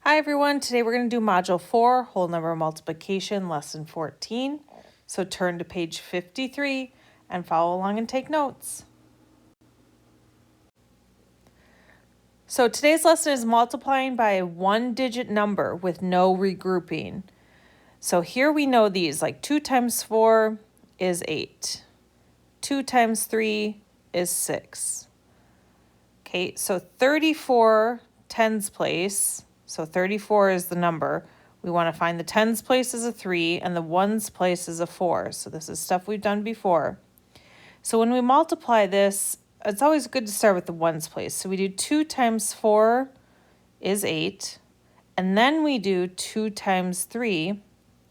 Hi everyone, today we're going to do Module 4, Whole Number Multiplication, Lesson 14. So turn to page 53 and follow along and take notes. So today's lesson is multiplying by a one-digit number with no regrouping. So here we know these, like 2 times 4 is 8. 2 times 3 is 6. Okay, so 34 tens place. So 34 is the number. We want to find the tens place is a 3 and the ones place is a 4. So this is stuff we've done before. So when we multiply this, it's always good to start with the ones place. So we do 2 times 4 is 8. And then we do 2 times 3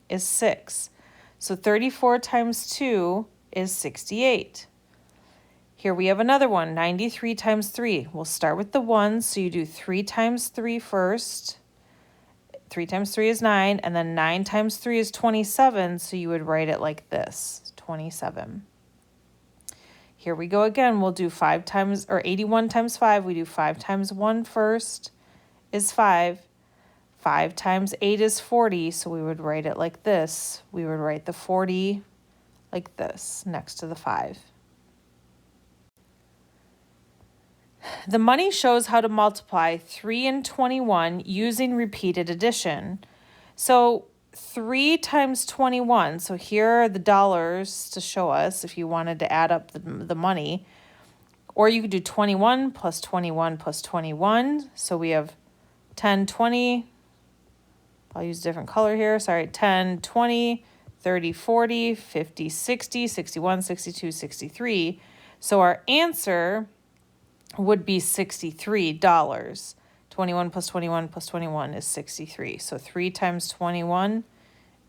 is 6. So 34 times 2 is 68. Here we have another one, 93 times 3. We'll start with the ones, so you do 3 times 3 first. 3 times 3 is 9, and then 9 times 3 is 27, so you would write it like this, 27. Here we go again, we'll do 81 times 5. We do 5 times 1 first is 5. 5 times 8 is 40, so we would write it like this. We would write the 40 like this, next to the 5. The money shows how to multiply 3 and 21 using repeated addition. So 3 times 21, so here are the dollars to show us if you wanted to add up the money. Or you could do 21 plus 21 plus 21. So we have 10, 20, I'll use a different color here, sorry, 10, 20, 30, 40, 50, 60, 61, 62, 63. So our answer would be $63. 21 plus 21 plus 21 is 63. So 3 times 21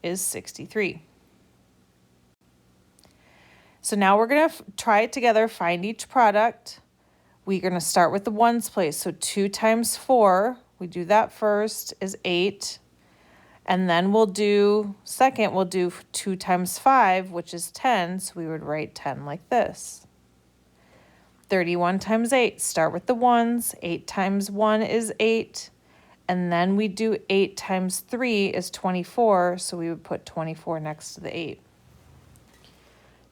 is 63. So now we're going to try it together, find each product. We're going to start with the ones place. So 2 times 4, we do that first, is 8. And then we'll do 2 times 5, which is 10. So we would write 10 like this. 31 times 8, start with the ones. 8 times 1 is 8. And then we do 8 times 3 is 24, so we would put 24 next to the 8.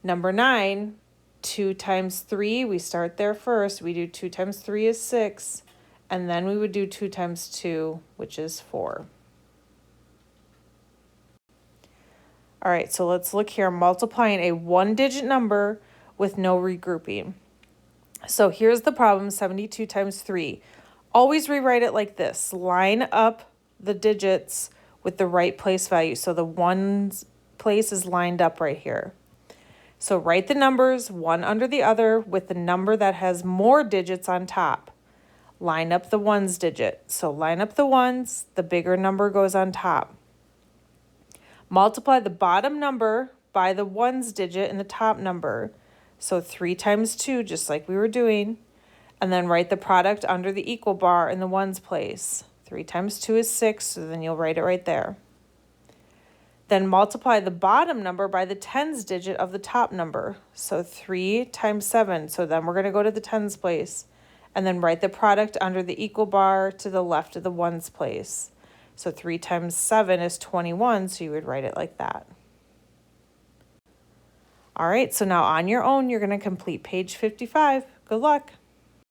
Number 9, 2 times 3, we start there first. We do 2 times 3 is 6. And then we would do 2 times 2, which is 4. All right, so let's look here, multiplying a one-digit number with no regrouping. So here's the problem, 72 times 3. Always rewrite it like this. Line up the digits with the right place value. So the ones place is lined up right here. So write the numbers one under the other with the number that has more digits on top. Line up the ones digit. So line up the ones, the bigger number goes on top. Multiply the bottom number by the ones digit in the top number. So 3 times 2, just like we were doing, and then write the product under the equal bar in the ones place. 3 times 2 is 6, so then you'll write it right there. Then multiply the bottom number by the tens digit of the top number. So 3 times 7, so then we're going to go to the tens place, and then write the product under the equal bar to the left of the ones place. So 3 times 7 is 21, so you would write it like that. All right, so now on your own, you're going to complete page 55. Good luck.